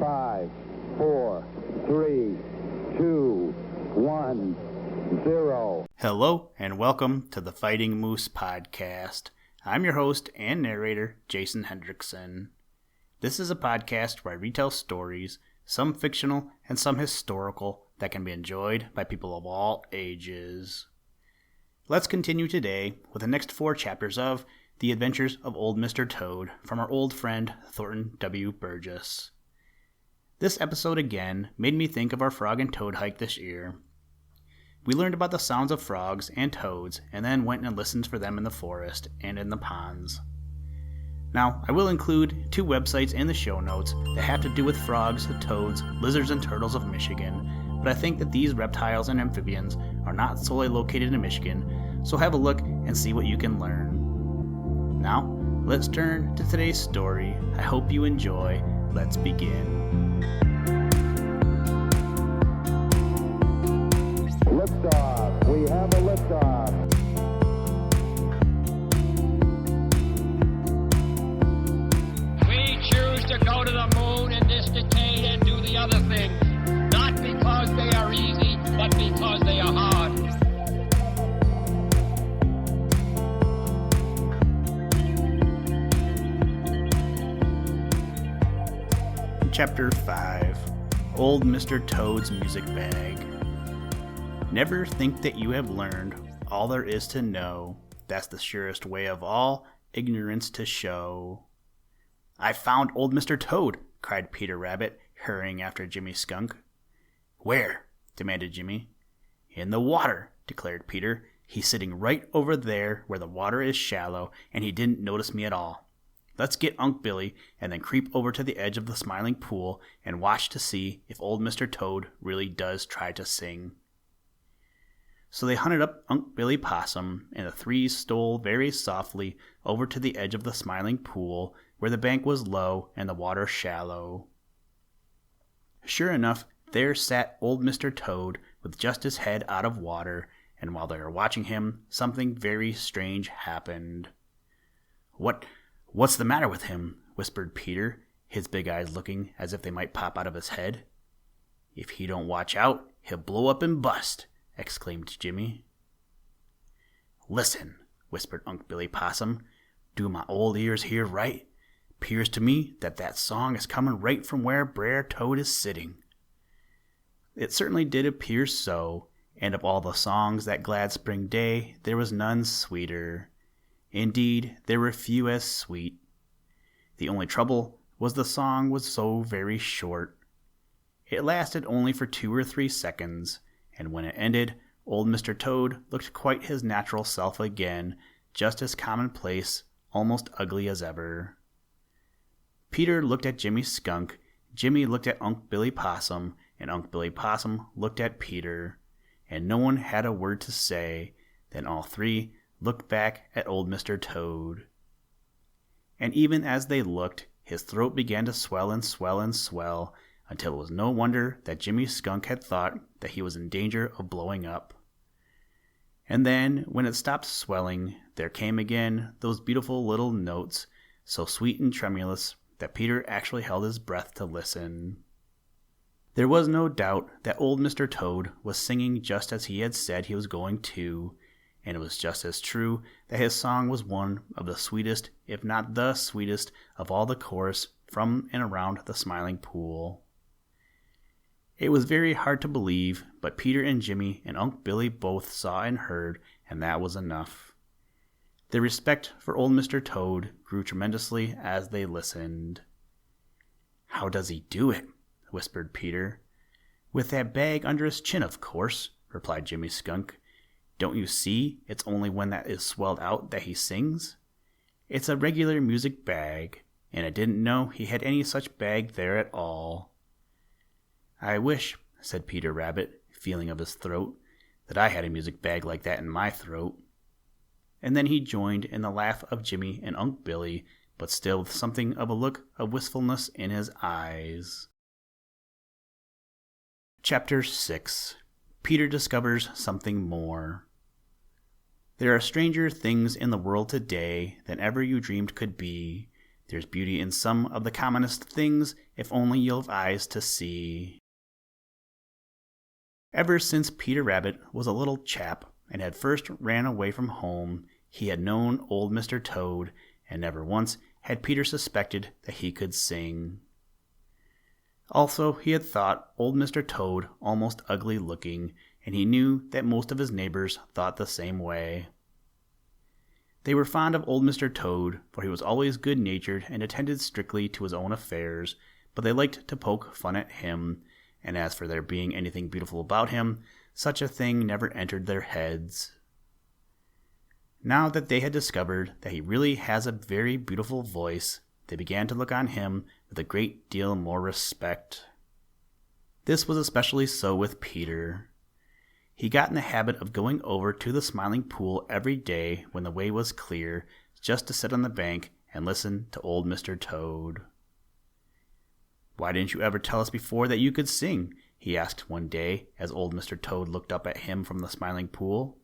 5, 4, 3, 2, 1, 0. Hello, and welcome to the Fighting Moose Podcast. I'm your host and narrator, Jason Hendrickson. This is a podcast where I retell stories, some fictional and some historical, that can be enjoyed by people of all ages. Let's continue today with the next 4 chapters of The Adventures of Old Mr. Toad from our old friend Thornton W. Burgess. This episode again made me think of our frog and toad hike this year. We learned about the sounds of frogs and toads and then went and listened for them in the forest and in the ponds. Now, I will include 2 websites in the show notes that have to do with frogs, toads, lizards, and turtles of Michigan, but I think that these reptiles and amphibians are not solely located in Michigan, so have a look and see what you can learn. Now, let's turn to today's story. I hope you enjoy. Let's begin. Liftoff. We have a liftoff. We choose to go to the moon in this decade and do the other things, not because they are easy, but because they are hard. Chapter 5. Old Mr. Toad's Music Bag. Never think that you have learned all there is to know. That's the surest way of all ignorance to show. I found old Mr. Toad, cried Peter Rabbit, hurrying after Jimmy Skunk. Where? Demanded Jimmy. In the water, declared Peter. He's sitting right over there where the water is shallow, and he didn't notice me at all. Let's get Unc' Billy and then creep over to the edge of the Smiling Pool and watch to see if old Mr. Toad really does try to sing. So they hunted up Unc' Billy Possum, and the 3 stole very softly over to the edge of the Smiling Pool, where the bank was low and the water shallow. Sure enough, there sat old Mr. Toad with just his head out of water, and while they were watching him, something very strange happened. What's the matter with him? Whispered Peter, his big eyes looking as if they might pop out of his head. If he don't watch out, he'll blow up and bust, exclaimed Jimmy. Listen, whispered Unc' Billy Possum. Do my old ears hear right? 'Pears to me that song is coming right from where Brer Toad is sitting. It certainly did appear so, and of all the songs that glad spring day, there was none sweeter. Indeed, there were few as sweet. The only trouble was the song was so very short. It lasted only for 2 or 3 seconds, and when it ended, old Mr. Toad looked quite his natural self again, just as commonplace, almost ugly as ever. Peter looked at Jimmy Skunk, Jimmy looked at Unc' Billy Possum, and Unc' Billy Possum looked at Peter, and no one had a word to say. Then all 3 looked back at old Mr. Toad. And even as they looked, his throat began to swell and swell and swell, until it was no wonder that Jimmy Skunk had thought that he was in danger of blowing up. And then, when it stopped swelling, there came again those beautiful little notes, so sweet and tremulous that Peter actually held his breath to listen. There was no doubt that old Mr. Toad was singing just as he had said he was going to, and it was just as true that his song was one of the sweetest, if not the sweetest, of all the chorus from and around the Smiling Pool. It was very hard to believe, but Peter and Jimmy and Unc' Billy both saw and heard, and that was enough. Their respect for old Mr. Toad grew tremendously as they listened. How does he do it? Whispered Peter. With that bag under his chin, of course, replied Jimmy Skunk. Don't you see it's only when that is swelled out that he sings? It's a regular music bag, and I didn't know he had any such bag there at all. I wish, said Peter Rabbit, feeling of his throat, that I had a music bag like that in my throat. And then he joined in the laugh of Jimmy and Unc' Billy, but still with something of a look of wistfulness in his eyes. Chapter 6. Peter discovers something more. There are stranger things in the world today than ever you dreamed could be. There's beauty in some of the commonest things, if only you'll have eyes to see. Ever since Peter Rabbit was a little chap and had first ran away from home, he had known old Mr. Toad, and never once had Peter suspected that he could sing. Also, he had thought old Mr. Toad almost ugly looking, and he knew that most of his neighbors thought the same way. They were fond of old Mr. Toad, for he was always good-natured and attended strictly to his own affairs, but they liked to poke fun at him, and as for there being anything beautiful about him, such a thing never entered their heads. Now that they had discovered that he really has a very beautiful voice, they began to look on him with a great deal more respect. This was especially so with Peter. He got in the habit of going over to the Smiling Pool every day when the way was clear, just to sit on the bank and listen to old Mr. Toad. "Why didn't you ever tell us before that you could sing?" he asked one day as old Mr. Toad looked up at him from the Smiling Pool.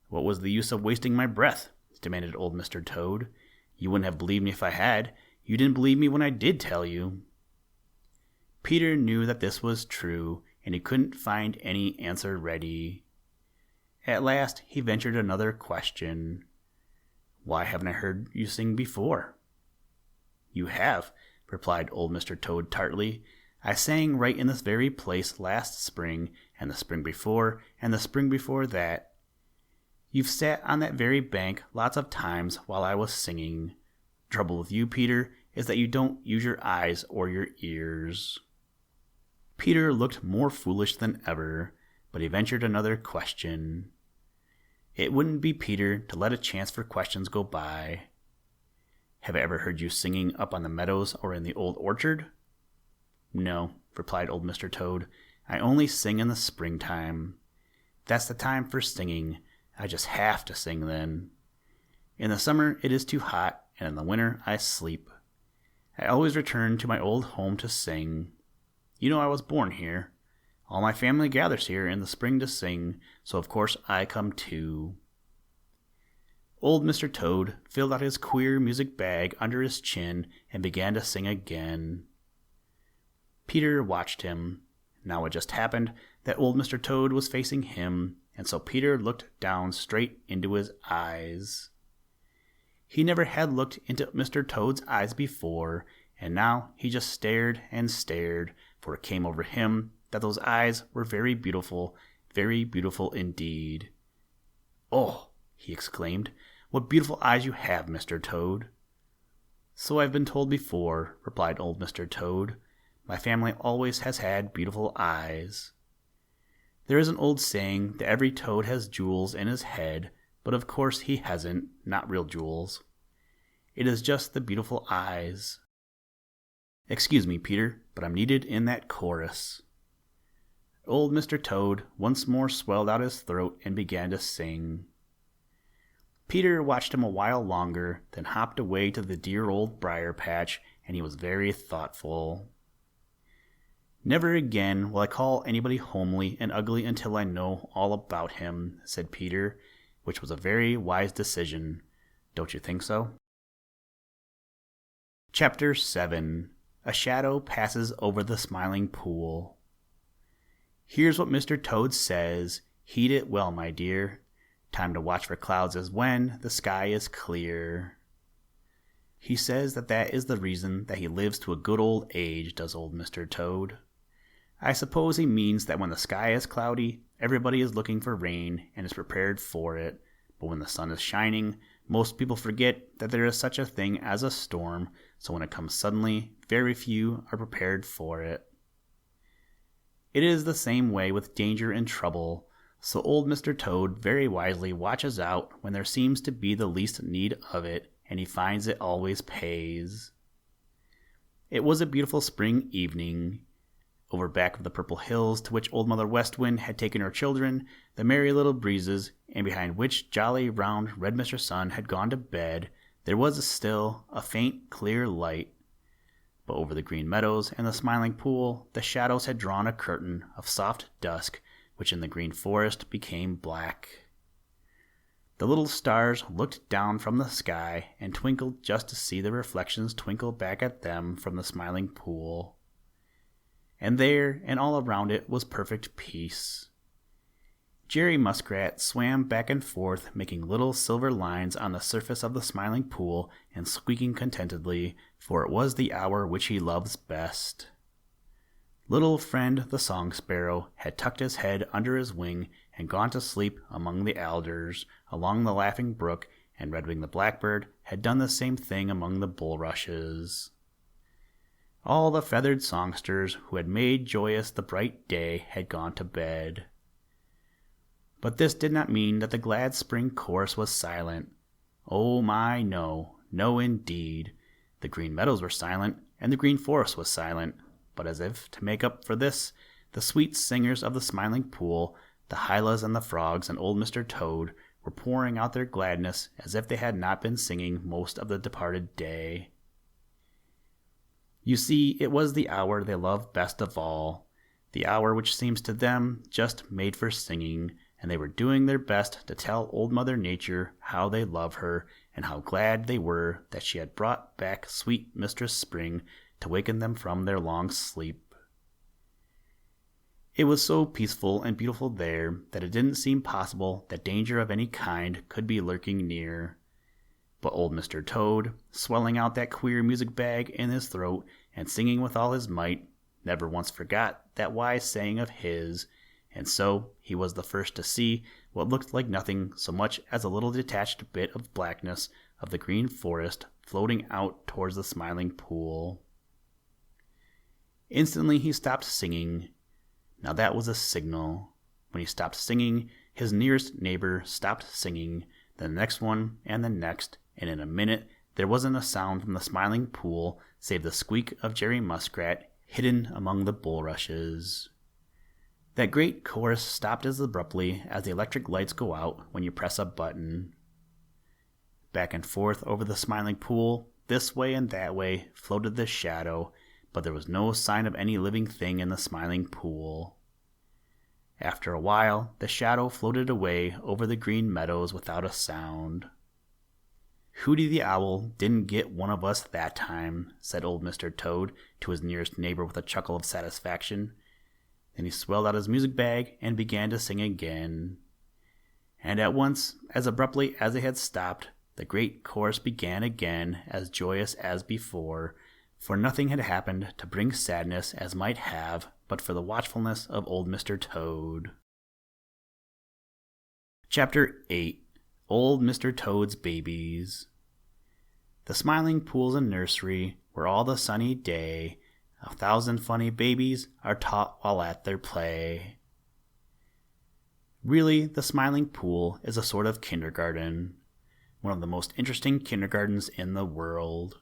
"What was the use of wasting my breath?" demanded old Mr. Toad. "You wouldn't have believed me if I had. You didn't believe me when I did tell you." Peter knew that this was true, and he couldn't find any answer ready. At last he ventured another question. "Why haven't I heard you sing before?" "You have," replied old Mr. Toad tartly. "I sang right in this very place last spring, and the spring before, and the spring before that. You've sat on that very bank lots of times while I was singing. Trouble with you, Peter, is that you don't use your eyes or your ears." Peter looked more foolish than ever, but he ventured another question. It wouldn't be Peter to let a chance for questions go by. "Have I ever heard you singing up on the meadows or in the old orchard?" "No," replied old Mr. Toad. "I only sing in the springtime. That's the time for singing. I just have to sing then. In the summer it is too hot, and in the winter I sleep. I always return to my old home to sing. You know I was born here. All my family gathers here in the spring to sing, so of course I come too." Old Mr. Toad filled out his queer music bag under his chin and began to sing again. Peter watched him. Now it just happened that old Mr. Toad was facing him, and so Peter looked down straight into his eyes. He never had looked into Mr. Toad's eyes before, and now he just stared and stared, for it came over him that those eyes were very beautiful indeed. "Oh," he exclaimed, "what beautiful eyes you have, Mr. Toad." "So I've been told before," replied old Mr. Toad. "My family always has had beautiful eyes. There is an old saying that every toad has jewels in his head, but of course he hasn't, not real jewels. It is just the beautiful eyes. Excuse me, Peter, but I'm needed in that chorus." Old Mr. Toad once more swelled out his throat and began to sing. Peter watched him a while longer, then hopped away to the dear old briar patch, and he was very thoughtful. "Never again will I call anybody homely and ugly until I know all about him," said Peter, which was a very wise decision. Don't you think so? Chapter 7. A Shadow Passes Over the Smiling Pool. Here's what Mr. Toad says. Heed it well, my dear. Time to watch for clouds is when the sky is clear. He says that is the reason that he lives to a good old age, does old Mr. Toad. I suppose he means that when the sky is cloudy, everybody is looking for rain and is prepared for it, but when the sun is shining, most people forget that there is such a thing as a storm, so when it comes suddenly, very few are prepared for it. It is the same way with danger and trouble, so old Mr. Toad very wisely watches out when there seems to be the least need of it, and he finds it always pays. It was a beautiful spring evening. Over back of the purple hills to which Old Mother West Wind had taken her children, the Merry Little Breezes, and behind which jolly, round, red Mr. Sun had gone to bed, there was still a faint, clear light. But over the green meadows and the Smiling Pool, the shadows had drawn a curtain of soft dusk, which in the green forest became black. The little stars looked down from the sky and twinkled just to see the reflections twinkle back at them from the Smiling Pool. And there and all around it was perfect peace. Jerry Muskrat swam back and forth, making little silver lines on the surface of the Smiling Pool and squeaking contentedly, for it was the hour which he loves best. Little friend the song sparrow had tucked his head under his wing and gone to sleep among the alders along the Laughing Brook, and Redwing the blackbird had done the same thing among the bulrushes. All the feathered songsters who had made joyous the bright day had gone to bed. But this did not mean that the glad spring chorus was silent. Oh my, no, no indeed. The green meadows were silent, and the green forest was silent. But as if to make up for this, the sweet singers of the Smiling Pool, the Hylas and the frogs and old Mr. Toad, were pouring out their gladness as if they had not been singing most of the departed day. You see, it was the hour they loved best of all, the hour which seems to them just made for singing, and they were doing their best to tell Old Mother Nature how they love her and how glad they were that she had brought back sweet Mistress Spring to waken them from their long sleep. It was so peaceful and beautiful there that it didn't seem possible that danger of any kind could be lurking near. But old Mr. Toad, swelling out that queer music bag in his throat and singing with all his might, never once forgot that wise saying of his, and so he was the first to see what looked like nothing so much as a little detached bit of blackness of the green forest floating out towards the Smiling Pool. Instantly he stopped singing. Now that was a signal. When he stopped singing, his nearest neighbor stopped singing, then the next one and the next, and in a minute there wasn't a sound from the Smiling Pool save the squeak of Jerry Muskrat hidden among the bulrushes. That great chorus stopped as abruptly as the electric lights go out when you press a button. Back and forth over the Smiling Pool, this way and that way, floated the shadow, but there was no sign of any living thing in the Smiling Pool. After a while, the shadow floated away over the green meadows without a sound. "Hooty the Owl didn't get one of us that time," said old Mr. Toad to his nearest neighbor with a chuckle of satisfaction. Then he swelled out his music bag and began to sing again. And at once, as abruptly as they had stopped, the great chorus began again, as joyous as before, for nothing had happened to bring sadness as might have but for the watchfulness of old Mr. Toad. Chapter 8. Old Mr. Toad's Babies. The Smiling Pool's a nursery where all the sunny day 1,000 funny babies are taught while at their play. Really, the Smiling Pool is a sort of kindergarten, one of the most interesting kindergartens in the world.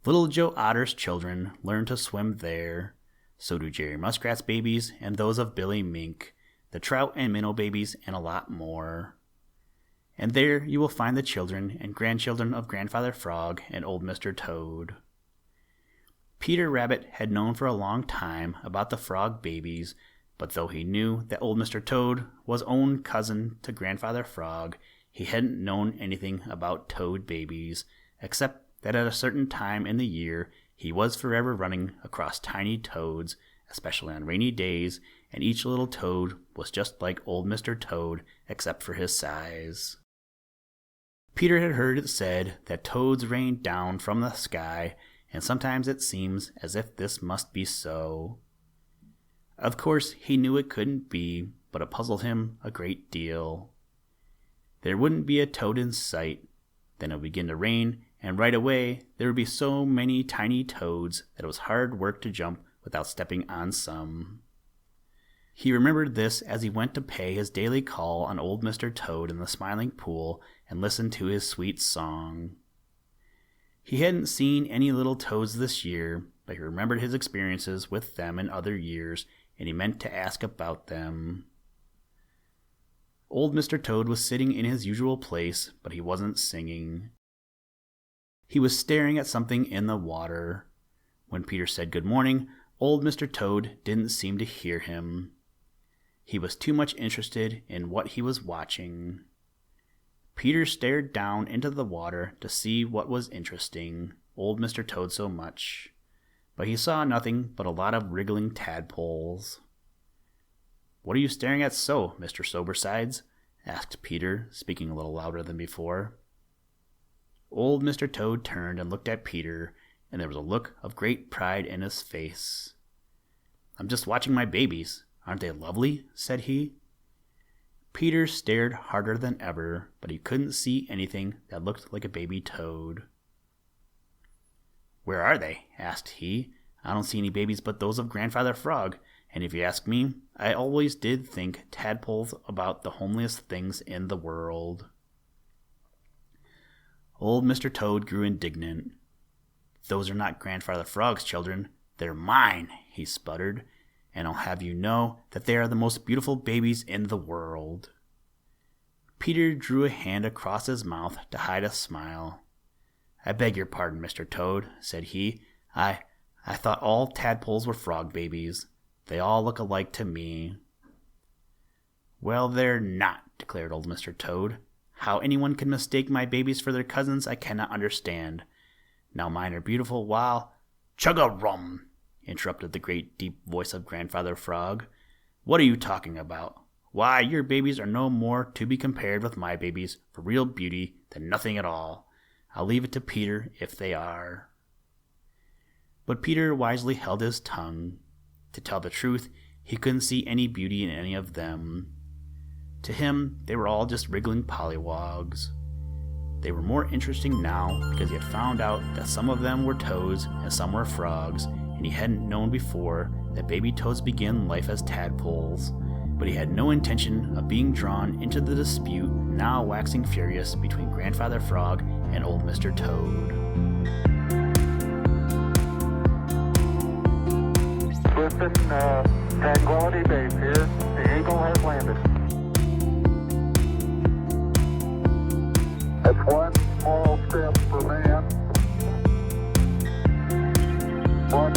Little Joe Otter's children learn to swim there. So do Jerry Muskrat's babies and those of Billy Mink, the trout and minnow babies, and a lot more. And there you will find the children and grandchildren of Grandfather Frog and old Mr. Toad. Peter Rabbit had known for a long time about the frog babies, but though he knew that old Mr. Toad was own cousin to Grandfather Frog, he hadn't known anything about toad babies, except that at a certain time in the year he was forever running across tiny toads, especially on rainy days, and each little toad was just like old Mr. Toad except for his size. Peter had heard it said that toads rained down from the sky, and sometimes it seems as if this must be so. Of course, he knew it couldn't be, but it puzzled him a great deal. There wouldn't be a toad in sight. Then it would begin to rain, and right away there would be so many tiny toads that it was hard work to jump without stepping on some. He remembered this as he went to pay his daily call on old Mr. Toad in the Smiling Pool and listened to his sweet song. He hadn't seen any little toads this year, but he remembered his experiences with them in other years, and he meant to ask about them. Old Mr. Toad was sitting in his usual place, but he wasn't singing. He was staring at something in the water. When Peter said good morning, old Mr. Toad didn't seem to hear him. He was too much interested in what he was watching. Peter stared down into the water to see what was interesting old Mr. Toad so much, but he saw nothing but a lot of wriggling tadpoles. "What are you staring at so, Mr. Sobersides?" asked Peter, speaking a little louder than before. Old Mr. Toad turned and looked at Peter, and there was a look of great pride in his face. "I'm just watching my babies. Aren't they lovely?" said he. Peter stared harder than ever, but he couldn't see anything that looked like a baby toad. "Where are they?" asked he. "I don't see any babies but those of Grandfather Frog, and if you ask me, I always did think tadpoles about the homeliest things in the world." Old Mr. Toad grew indignant. "Those are not Grandfather Frog's children. They're mine," he sputtered, "and I'll have you know that they are the most beautiful babies in the world." Peter drew a hand across his mouth to hide a smile. "I beg your pardon, Mr. Toad," said he. I thought all tadpoles were frog babies. They all look alike to me." "Well, they're not," declared old Mr. Toad. "How anyone can mistake my babies for their cousins I cannot understand. Now mine are beautiful while—" "Chug-a-rum!" interrupted the great deep voice of Grandfather Frog. "What are you talking about? Why, your babies are no more to be compared with my babies for real beauty than nothing at all. I'll leave it to Peter if they are." But Peter wisely held his tongue. To tell the truth, he couldn't see any beauty in any of them. To him, they were all just wriggling pollywogs. They were more interesting now because he had found out that some of them were toads and some were frogs, and he hadn't known before that baby toads begin life as tadpoles. But he had no intention of being drawn into the dispute now waxing furious between Grandfather Frog and old Mr. Toad. Listen, Tranquility Base here. The Eagle has landed. That's one small step for man, one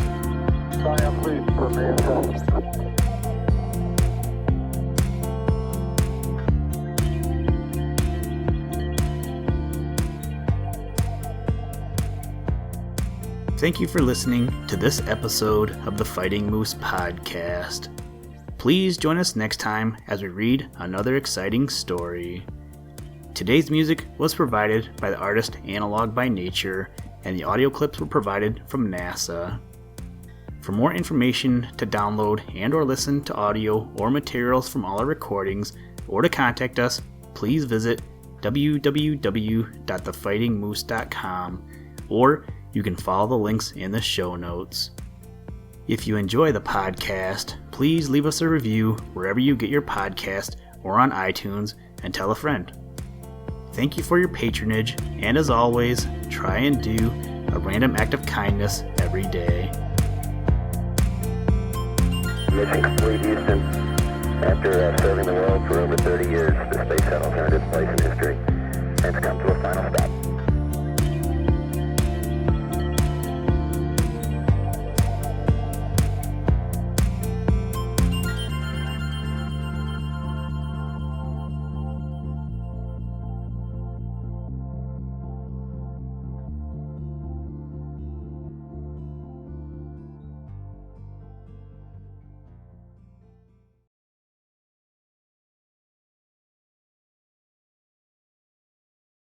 giant leap for mankind. Thank you for listening to this episode of the Fighting Moose Podcast. Please join us next time as we read another exciting story. Today's music was provided by the artist Analog by Nature, and the audio clips were provided from NASA. For more information to download and or listen to audio or materials from all our recordings, or to contact us, please visit www.thefightingmoose.com, or you can follow the links in the show notes. If you enjoy the podcast, please leave us a review wherever you get your podcast or on iTunes, and tell a friend. Thank you for your patronage, and as always, try and do a random act of kindness every day. Mission complete, Houston. After serving the world for over 30 years, the space shuttle turned its place in history and it's come to a final stop.